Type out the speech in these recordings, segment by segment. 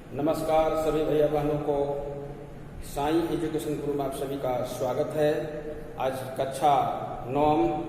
नमस्कार सभी भैया बहनों को साईं एजुकेशन गुरु में आप सभी का स्वागत है। आज कक्षा 9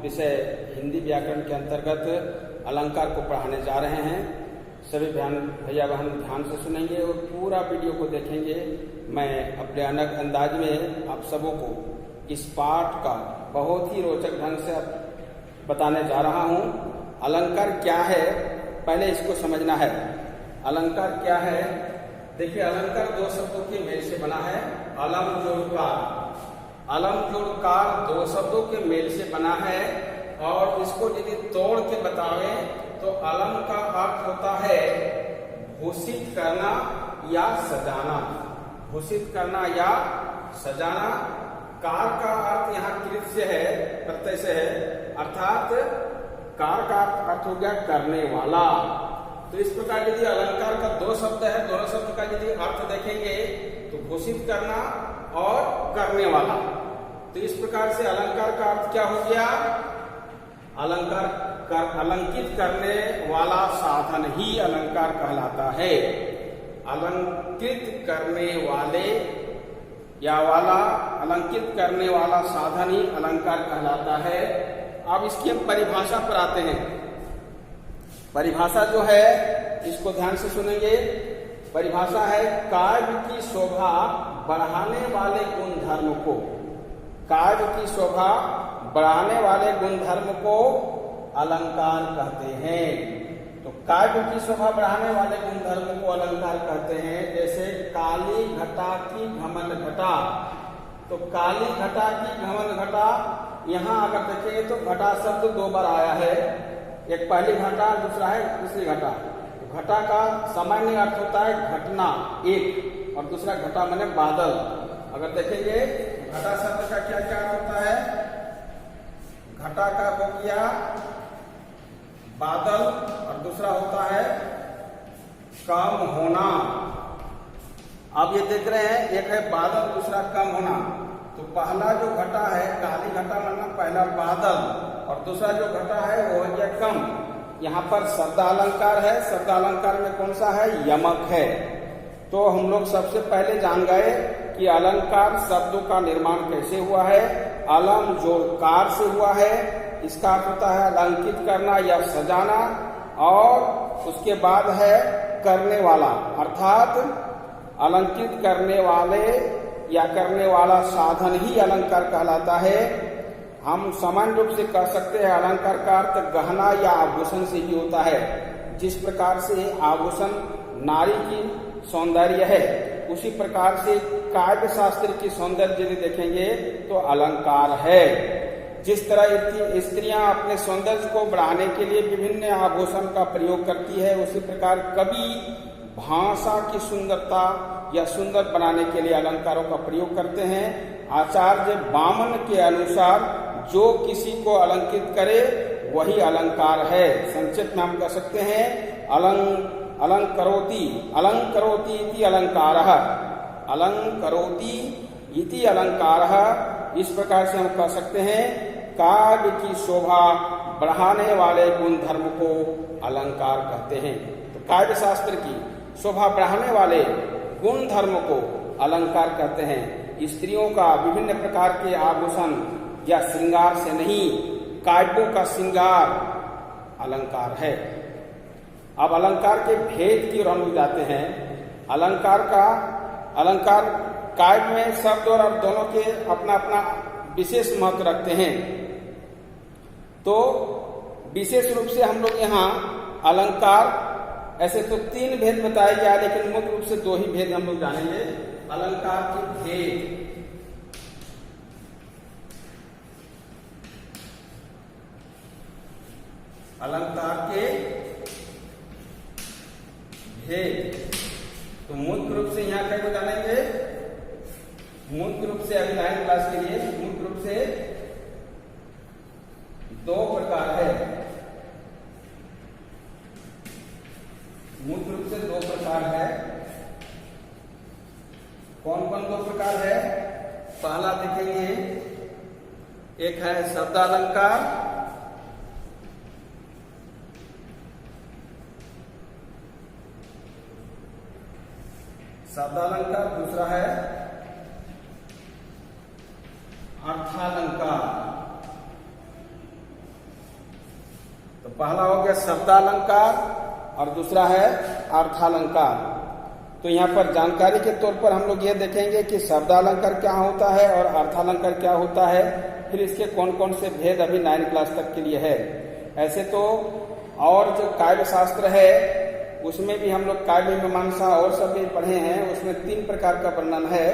विषय हिंदी व्याकरण के अंतर्गत अलंकार को पढ़ाने जा रहे हैं। सभी भैया बहन ध्यान से सुनेंगे और पूरा वीडियो को देखेंगे। मैं अपने अलग अंदाज में आप सबों को इस पाठ का बहुत ही रोचक ढंग से बताने जा रहा हूँ। अलंकार क्या है, पहले इसको समझना है। अलंकार क्या है? देखिए, अलंकार दो शब्दों के मेल से बना है। अलम जोड़कार, अलम जोड़कार दो शब्दों के मेल से बना है। और इसको यदि तोड़ के बतावे तो अलम का अर्थ होता है भूषित करना या सजाना। भूषित करना या सजाना। कार का अर्थ यहाँ कृत से है, प्रत्यय से है, अर्थात कार का अर्थ हो गया करने वाला। तो इस प्रकार यदि अलंकार का दो शब्द है, दोनों शब्द का यदि अर्थ देखेंगे तो घोषित करना और करने वाला। तो इस प्रकार से अलंकार का अर्थ क्या हो गया? अलंकित करने वाला साधन ही अलंकार कहलाता है। अलंकृत करने वाले या वाला, अलंकित करने वाला साधन ही अलंकार कहलाता है। अब इसकी हम परिभाषा पर आते हैं। परिभाषा जो है इसको ध्यान से सुनेंगे। परिभाषा है काव्य की शोभा बढ़ाने वाले गुण धर्म को। काव्य की शोभा बढ़ाने वाले गुण धर्म को अलंकार कहते हैं। तो काव्य की शोभा बढ़ाने वाले गुण धर्म को अलंकार कहते हैं। जैसे काली घटा की घमंड घटा। तो काली घटा की घमंड घटा, यहाँ अगर देखें तो घटा शब्द दो बार आया है। एक पहली घटा, दूसरा है दूसरी घटा। तो घटा का सामान्य अर्थ होता है घटना एक, और दूसरा घटा माने बादल। अगर देखेंगे घटा शब्द का क्या क्या अर्थ होता है? घटा का हो गया बादल, और दूसरा होता है कम होना। अब ये देख रहे हैं, एक है बादल, दूसरा कम होना। तो पहला जो घटा है, काली घटा मतलब पहला बादल, और दूसरा जो घटा है वो हो गया कम। यहाँ पर शब्द अलंकार है। शब्द अलंकार में कौन सा है? यमक है। तो हम लोग सबसे पहले जान गए कि अलंकार शब्दों का निर्माण कैसे हुआ है। अलम जोड़कार से हुआ है। इसका अर्थ होता है अलंकित करना या सजाना। और उसके बाद है करने वाला, अर्थात अलंकित करने वाले या करने वाला साधन ही अलंकार कहलाता है। हम सामान्य रूप से कह सकते हैं अलंकार का अर्थ गहना या आभूषण से ही होता है। जिस प्रकार से आभूषण नारी की सौंदर्य है, उसी प्रकार से काव्य शास्त्र की सौंदर्य यदि देखेंगे तो अलंकार है। जिस तरह स्त्रियां अपने सौंदर्य को बढ़ाने के लिए विभिन्न आभूषण का प्रयोग करती है, उसी प्रकार कवि भाषा की सुंदरता या सुंदर बनाने के लिए अलंकारों का प्रयोग करते हैं। आचार्य वामन के अनुसार जो किसी को अलंकित करे वही अलंकार है। संक्षिप्त में हम कह सकते हैं अलंकरोति इति अलंकारः। अलंकरोति इति अलंकारः। इस प्रकार से हम कह सकते हैं काव्य की शोभा बढ़ाने वाले गुण धर्म को अलंकार कहते हैं। तो काव्य शास्त्र की शोभा बढ़ाने वाले गुण धर्म को अलंकार कहते हैं। स्त्रियों का विभिन्न प्रकार के आभूषण या श्रृंगार से नहीं, काव्यों का श्रृंगार अलंकार है। अब अलंकार के भेद की ओर हम लोग जाते हैं। अलंकार काव्य में शब्द और अर्थ दोनों के अपना अपना विशेष महत्व रखते हैं। तो विशेष रूप से हम लोग यहाँ अलंकार, ऐसे तो 3 भेद बताए गया, लेकिन मुख्य रूप से 2 ही भेद हम लोग जानेंगे। अलंकार के भेद। अलंकार के भेद तो मुख्य रूप से यहाँ क्या जानेंगे? मुख्य रूप से अभी 9th क्लास के लिए मुख्य रूप से 2 प्रकार है। मुख्य रूप से 2 प्रकार है। कौन कौन 2 प्रकार है? पहला देखेंगे, एक है शब्द अलंकार, शब्दालंकार, दूसरा है अर्थालंकार। तो पहला हो गया शब्दालंकार और दूसरा है अर्थालंकार। तो यहाँ पर जानकारी के तौर पर हम लोग ये देखेंगे कि शब्दालंकार क्या होता है और अर्थालंकार क्या होता है, फिर इसके कौन कौन से भेद अभी 9 क्लास तक के लिए है। ऐसे तो और जो काव्य शास्त्र है उसमें भी हम लोग काव्य मीमांसा और सब भी पढ़े हैं, उसमें 3 प्रकार का वर्णन है,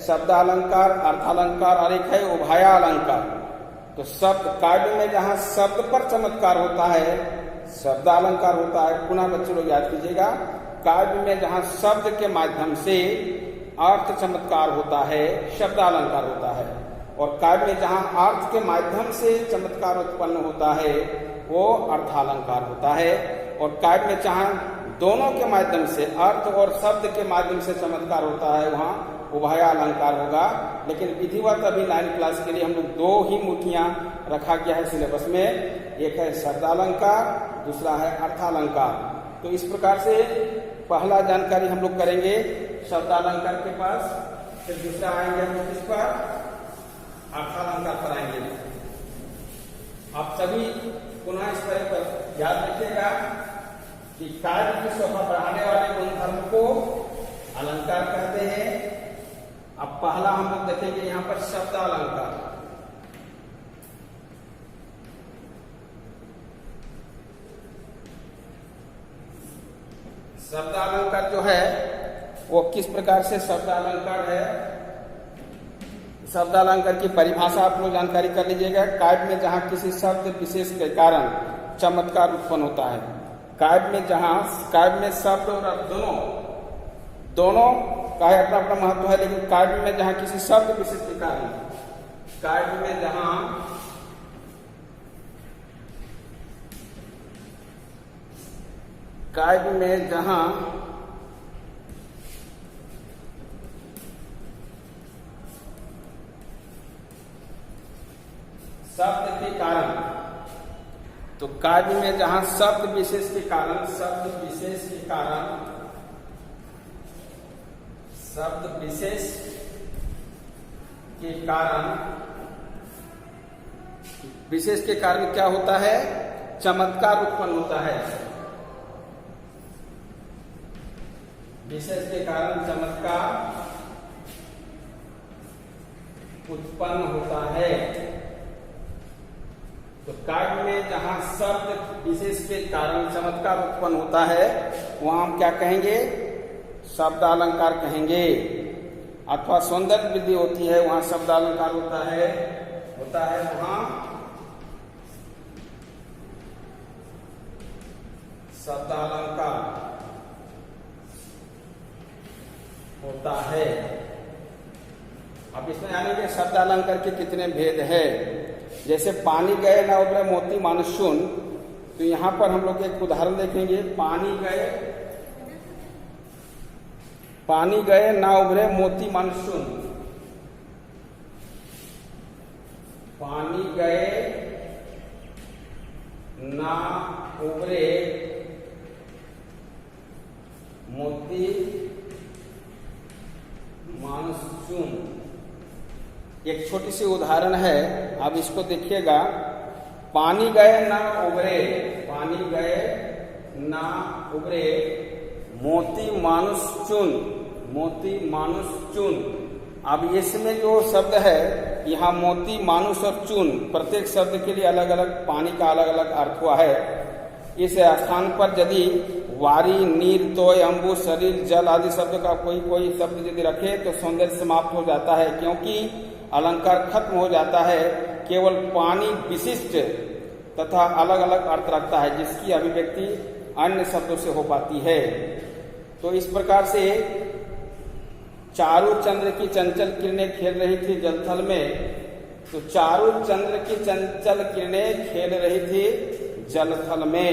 शब्दालंकार, अर्थालंकार और एक है उभयालंकार। तो शब्द काव्य में जहाँ शब्द पर चमत्कार होता है शब्दालंकार होता है। पुनः बच्चों लोग याद कीजिएगा, काव्य में जहाँ शब्द के माध्यम से अर्थ चमत्कार होता है शब्दालंकार होता है, और काव्य में जहाँ अर्थ के माध्यम से चमत्कार उत्पन्न होता है वो अर्थालंकार होता है। और काव्य में जहाँ दोनों के माध्यम से अर्थ और शब्द के माध्यम से चमत्कार होता है वहाँ उभयालंकार होगा। लेकिन विधिवत अभी 9 क्लास के लिए हम लोग 2 ही मुठियां रखा गया है सिलेबस में, एक है शब्दालंकार, दूसरा है अर्थालंकार। तो इस प्रकार से पहला जानकारी हम लोग करेंगे शब्दालंकार के पास, फिर दूसरा आएंगे हम लोग इस पर अर्थालंकार पर आएंगे। आप सभी पुनः इस पर याद रखिएगा कि काव्य की शोभा बढ़ाने वाले गुणधर्म को अलंकार कहते हैं। अब पहला हम लोग देखेंगे यहाँ पर शब्दालंकार। शब्दालंकार जो है वो किस प्रकार से शब्दालंकार है, शब्दालंकार की परिभाषा आप लोग जानकारी कर लीजिएगा। काव्य में जहाँ किसी शब्द विशेष के कारण चमत्कार उत्पन्न होता है, काव्य में जहाँ काव्य में शब्द और अर्थ दोनों का अपना अपना महत्व है, लेकिन काव्य में जहाँ किसी शब्द विशेष के कारण काव्य में जहाँ शब्द के कारण, तो काव्य में जहाँ शब्द विशेष के कारण विशेष के कारण क्या होता है, चमत्कार उत्पन्न होता है। विशेष के कारण चमत्कार उत्पन्न होता है। तो काव्य में जहां शब्द विशेष के कारण चमत्कार उत्पन्न होता है वहां हम क्या कहेंगे, शब्दालंकार कहेंगे। अथवा सौंदर्य वृद्धि होती है वहां शब्दालंकार होता है वहां शब्दालंकार होता है। अब इसमें यानी कि शब्दालंकार के कितने भेद है। जैसे पानी गए ना उभरे मोती मानुष शून, तो यहां पर हम लोग एक उदाहरण देखेंगे। पानी गए ना उभरे मोती मानुष शून। पानी गए ना उभरे मोती मानुष चून। एक छोटी सी उदाहरण है, आप इसको देखिएगा। पानी गए ना उभरे मोती मानुष चून। अब इसमें जो शब्द है यहाँ मोती मानुष और चून, प्रत्येक शब्द के लिए अलग अलग पानी का अलग अलग अर्थ हुआ है। इस स्थान पर यदि वारी, नीर, तोय, अम्बु, शरीर, जल आदि शब्द का कोई शब्द यदि रखे तो सौंदर्य समाप्त हो जाता है, क्योंकि अलंकार खत्म हो जाता है। केवल पानी विशिष्ट तथा अलग अलग अर्थ रखता है, जिसकी अभिव्यक्ति अन्य शब्दों से हो पाती है। तो इस प्रकार से चारु चंद्र की चंचल किरणें खेल रही थी जलथल में, तो चारु चंद्र की चंचल किरणें खेल रही थी जलथल में।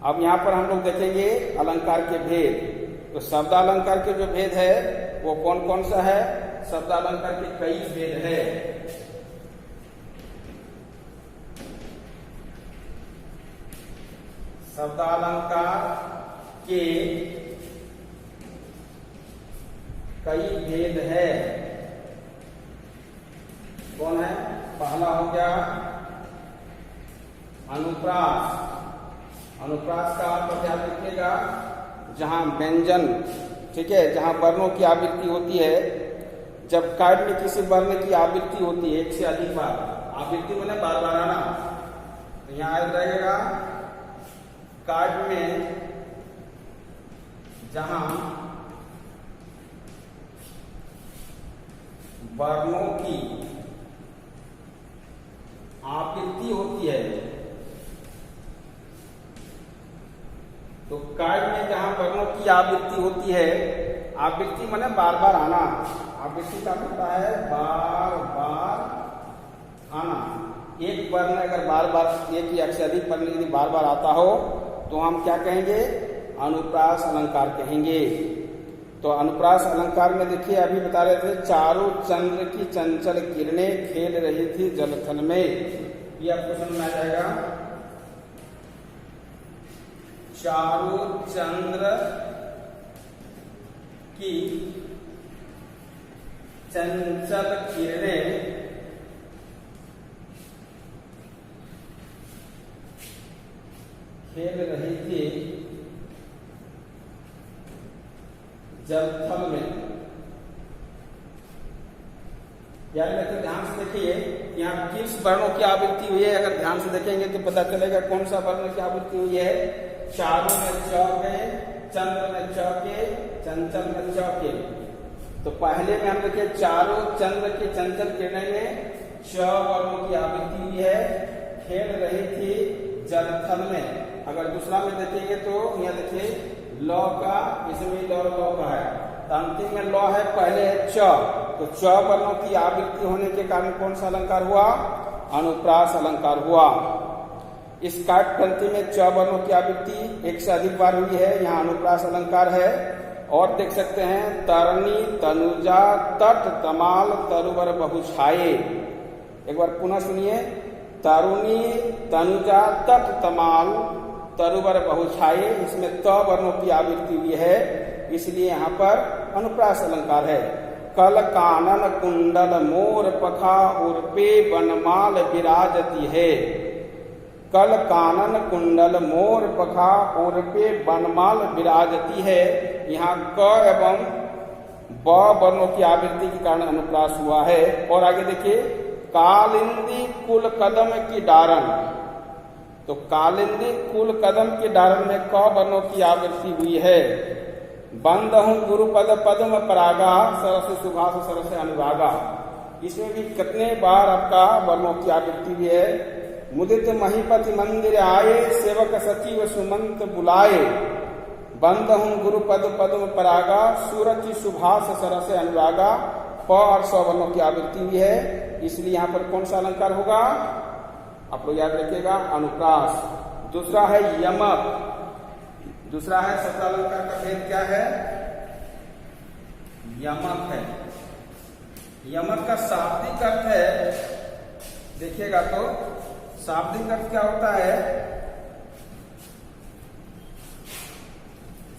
अब यहाँ पर हम लोग देखेंगे अलंकार के भेद। तो शब्दालंकार के जो भेद है वो कौन कौन सा है। शब्दालंकार के कई भेद है। शब्दालंकार के कई भेद है। कौन है? पहला हो गया अनुप्रास। अनुप्रास का आप ध्यान रखिएगा, जहां व्यंजन, ठीक है, जहां वर्णों की आवृत्ति होती है, जब काव्य में किसी वर्ण की आवृत्ति होती है एक से अधिक बार, आवृत्ति मैंने बार बार आना, तो यहां याद रहेगा काव्य में जहां वर्णों की आवृत्ति होती है, तो काव्य में जहां वर्णों की आवृत्ति होती है, आवृत्ति माने बार बार आना, आवृत्ति का मतलब है बार बार आना। एक वर्ण अगर बार बार, एक या से अधिक वर्ण यदि बार बार आता हो तो हम क्या कहेंगे? अनुप्रास अलंकार कहेंगे। तो अनुप्रास अलंकार में देखिए अभी बता रहे थे, चारों चंद्र की चंचल किरणें खेल रही थी जलथल में, ये आपको समझ में आ जाएगा। चारों चंद्र की चंचल किरणें खेल रही थी जलथल में। यानी तो ध्यान से देखिए यहाँ किस वर्णों की आवृत्ति हुई है, अगर ध्यान से देखेंगे तो पता चलेगा कौन सा वर्ण की आवृत्ति हुई है। चारों में च के, चंद्र में च के, चंचल में च के। तो पहले में हम देखिए चारों चंद्र के चंचल किरणें में च वर्णों की आवृत्ति हुई है, खेल रही थी जलथल में। अगर दूसरा में देखेंगे तो यहाँ देखिए लौ का, इसमें लौ का है, तो अंतिम में लौ है, पहले है च, तो च वर्णों की आवृत्ति होने के कारण कौन सा अलंकार हुआ? अनुप्रास अलंकार हुआ। इस काव्य पंक्ति में च वर्णों की आवृत्ति एक से अधिक बार हुई है, यहाँ अनुप्रास अलंकार है। और देख सकते हैं तरनी तनुजा तट तमाल तरुवर बहुछाये। एक बार पुनः सुनिए, तरुणी तनुजा तट तमाल तरुवर बहुछाये, इसमें त वर्णों की आवृत्ति हुई है, इसलिए यहाँ पर अनुप्रास अलंकार है। कल कानन कुंडल मोर पखा उर्पे बनमाल विराजती है। कल कानन कुंडल मोर पखा उर्पे बनमाल विराजती है, यहाँ क एवं ब वर्णों की आवृत्ति के कारण अनुप्रास हुआ है। और आगे देखिए, कालिंदी कुल कदम की डारण, तो कालिंदी कुल कदम के डारण में क वर्णों की आवृत्ति हुई है। बंद हूं गुरुपद पद्म परागा सरस सुभाष सरस अनुरागा, इसमें भी कितने बार आपका वर्णों की आवृत्ति हुई है। मुदित महीपति मंदिर आए सेवक सचिव सुमंत बुलाए, बंद हूं गुरुपद पद्म परागा सूरज सुभाष सरस अनुरागा, प और स वर्णों की आवृत्ति हुई है, इसलिए यहाँ पर कौन सा अलंकार होगा? आप लोग याद रखिएगा, अनुप्रास। दूसरा है यमक। दूसरा है शब्दालंकार का भेद क्या है? यमक है। यमक का शाब्दिक अर्थ है, देखिएगा तो शाब्दिक अर्थ क्या होता है?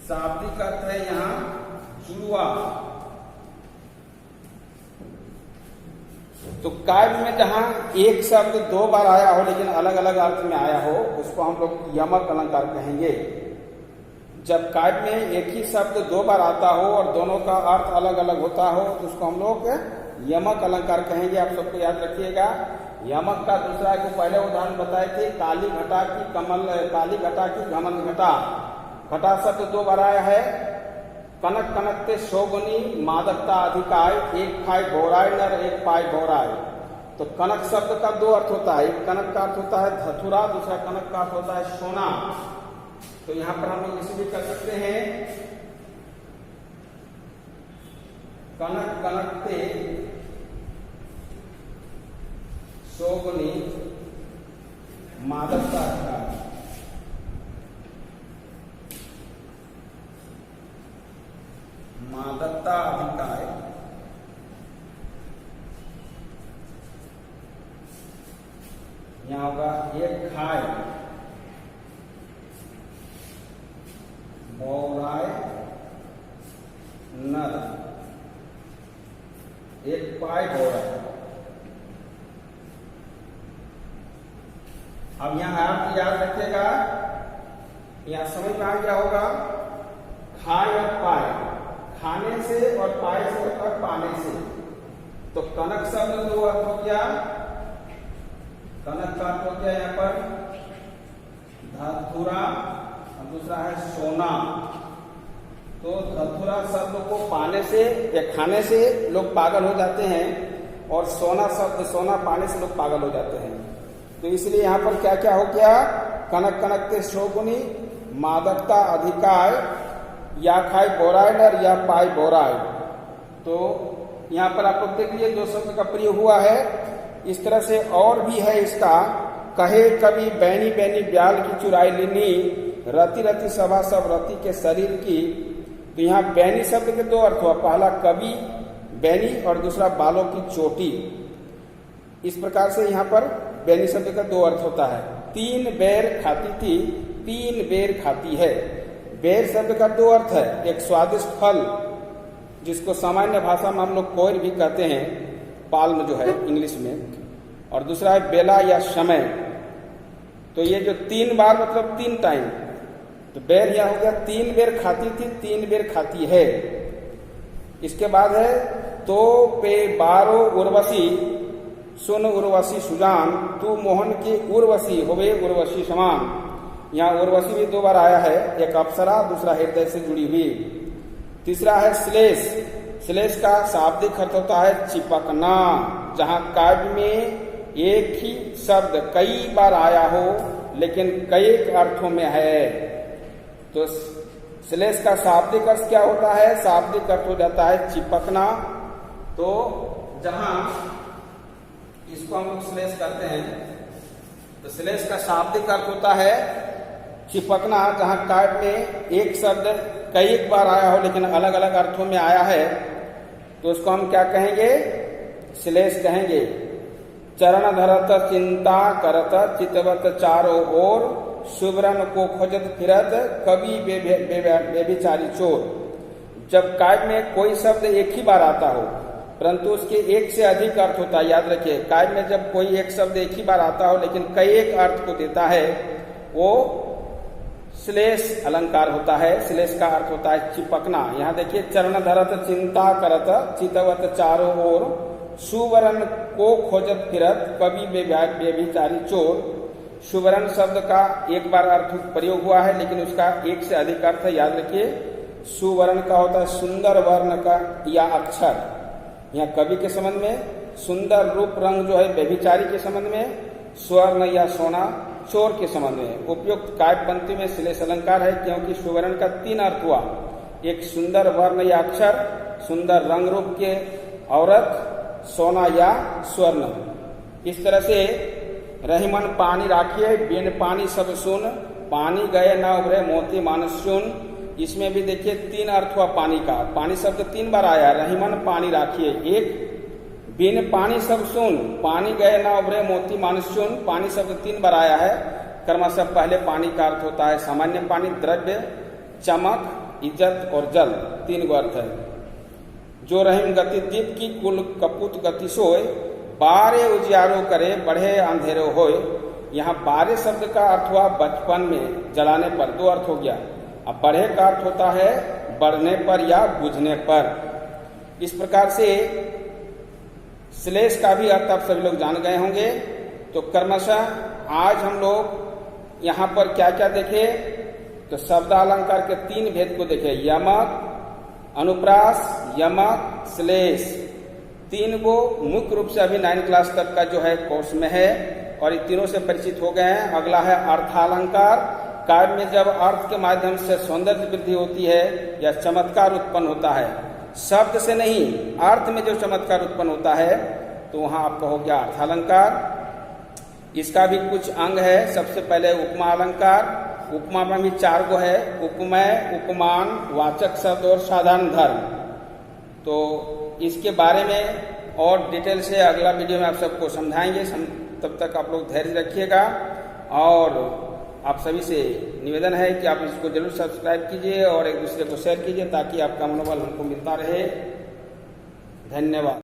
शाब्दिक अर्थ है यहाँ जुड़वा। तो काव्य में जहां एक शब्द दो बार आया हो लेकिन अलग अलग अर्थ में आया हो, उसको हम लोग यमक अलंकार कहेंगे। जब काव्य में एक ही शब्द दो बार आता हो और दोनों का अर्थ अलग अलग होता हो, तो उसको हम लोग यमक अलंकार कहेंगे। आप सबको याद रखिएगा। यमक का दूसरा को पहले उदाहरण बताए थे, काली घटा की कमल, काली घटा की घमंड घटा। घटा शब्द दो बार आया है। कनक कनकते शोभनी मादकता अधिकाय, एक खाए गौराय नर एक पाए गौराय। तो कनक शब्द का दो अर्थ होता है, एक कनक का अर्थ होता है धतुरा, दूसरा कनक का अर्थ होता है सोना। तो यहाँ पर हम लोग इसे भी कर सकते हैं, कनक कनकते शोभनी मादकता अधिकाय। मादकता अधिकाय यहाँ होगा एक खाए बौराय नर। पाई बोराइड। अब यहाँ आप याद रखिएगा, यहाँ समझ में आ गया होगा, खाए और पाए, खाने से और पाए से होता है पाने से। तो कनक शब्द दो अर्थ हो गया, कनक का अर्थ हो गया यहाँ पर धतूरा और दूसरा है सोना। तो धतूरा शब्द को पाने से या खाने से लोग पागल हो जाते हैं, और सोना शब्द सोना पाने से लोग पागल हो जाते हैं। तो इसलिए यहाँ पर क्या क्या हो गया, कनक कनकते शोभुनी, मादकता अधिकार, या खाई बोराइड या पाई बोराइड। तो यहाँ पर आप लोग देख लीजिए 2 शब्द का प्रयोग हुआ है। इस तरह से और भी है इसका, कहे कभी बैनी बैनी ब्याल की चुराई लिनी, रति रति सभा सब रति के शरीर की। तो यहाँ बैनी शब्द के 2 अर्थ हुआ, पहला कवि बैनी और दूसरा बालों की चोटी। इस प्रकार से यहाँ पर बैनी शब्द का 2 अर्थ होता है। 3 बेर खाती थी, 3 बेर खाती है। बेर शब्द का 2 अर्थ है, एक स्वादिष्ट फल जिसको सामान्य भाषा में हम लोग कोयर भी कहते हैं, पाल्म जो है इंग्लिश में, और दूसरा है बेला या समय। तो ये जो 3 बार मतलब 3 टाइम, तो बेर यह हो गया 3 बेर खाती थी, 3 बेर खाती है। इसके बाद है तो पे बारो उर्वशी, सुन उर्वशी सुजान, तू मोहन की उर्वशी होवे उर्वशी समान। यहाँ उर्वशी भी 2 बार आया है, एक अप्सरा, दूसरा हृदय से जुड़ी हुई। तीसरा है श्लेष। श्लेष का शाब्दिक अर्थ होता है चिपकना। जहाँ काव्य में एक ही शब्द कई बार आया हो लेकिन कई अर्थों में है, तो श्लेष का शाब्दिक अर्थ क्या होता है, शाब्दिक अर्थ हो जाता है चिपकना। तो जहां इसको हम लोग श्लेष करते हैं, तो श्लेष का शाब्दिक अर्थ होता है चिपकना। जहां काव्य में एक शब्द कई बार आया हो लेकिन अलग अलग अर्थों में आया है, तो उसको हम क्या कहेंगे, श्लेष कहेंगे। चरण धरत चिंता करत, चितवत चारों ओर, सुवर्ण को खोजत फिरत, कवि बेबिचारी चोर। जब काव्य में कोई शब्द एक ही बार आता हो परंतु उसके एक से अधिक अर्थ होता है, याद रखिए, काव्य में जब कोई एक शब्द एक ही बार आता हो लेकिन कई एक अर्थ को देता है, वो श्लेष अलंकार होता है। श्लेष का अर्थ होता है चिपकना। यहाँ देखिए, चरण धरत चिंता करत, चितवत चारों ओर, सुवर्ण को खोजत फिरत, कवि बेबिचारी चोर। सुवर्ण शब्द का एक बार अर्थ प्रयोग हुआ है लेकिन उसका एक से अधिक अर्थ है, याद रखिए। सुवर्ण का होता है सुंदर वर्ण का या अक्षर। यहाँ कवि के संबंध में, सुंदर रूप रंग जो है व्यभिचारी के संबंध में, स्वर्ण या सोना चोर के संबंध में। उपयुक्त काव्य पंक्ति में श्लेष अलंकार है क्योंकि सुवर्ण का 3 अर्थ हुआ, एक सुंदर वर्ण या अक्षर, सुंदर रंग रूप के औरत, सोना या स्वर्ण। इस तरह से रहीमन पानी राखिए, बिन पानी सब सुन, पानी गए न उभरे मोती मानस सुन। इसमें भी देखिए 3 अर्थ हुआ पानी का। पानी शब्द 3 बार आया, रहीमन पानी राखिए एक, बिन पानी सब सुन, पानी गए ना उभरे मोती मानस सुन। पानी शब्द 3 बार आया है। क्रमशः पहले पानी का अर्थ होता है सामान्य पानी, द्रव्य, चमक, इज्जत और जल, 3 गो अर्थ है। जो रहीम गति दीप की कुल कपूत गति सोय, बारे उजियारो करे बढ़े अंधेरो होय। यहाँ बारे शब्द का अर्थ हुआ बचपन में, जलाने पर, 2 अर्थ हो गया। अब बढ़े का अर्थ होता है बढ़ने पर या बुझने पर। इस प्रकार से श्लेष का भी अर्थ आप सभी लोग जान गए होंगे। तो क्रमशः आज हम लोग यहाँ पर क्या क्या देखे, तो शब्दालंकार के 3 भेद को देखे, यमक, अनुप्रास, यमक, श्लेष। 3 को मुख्य रूप से अभी 9th क्लास तक का जो है कोर्स में है और इन तीनों से परिचित हो गए हैं। अगला है अर्थालंकार। काव्य में जब अर्थ के माध्यम से सौंदर्य वृद्धि होती है या चमत्कार उत्पन्न होता है, शब्द से नहीं अर्थ में जो चमत्कार उत्पन्न होता है, तो वहां आपका हो गया अर्थालंकार। इसका भी कुछ अंग है। सबसे पहले उपमा अलंकार। उपमा में भी 4 गो है, उपमेय, उपमान, वाचक शब्द और साधारण धर्म। तो इसके बारे में और डिटेल से अगला वीडियो में आप सबको समझाएंगे। तब तक आप लोग धैर्य रखिएगा और आप सभी से निवेदन है कि आप इसको जरूर सब्सक्राइब कीजिए और एक दूसरे को शेयर कीजिए ताकि आपका मनोबल हमको मिलता रहे। धन्यवाद।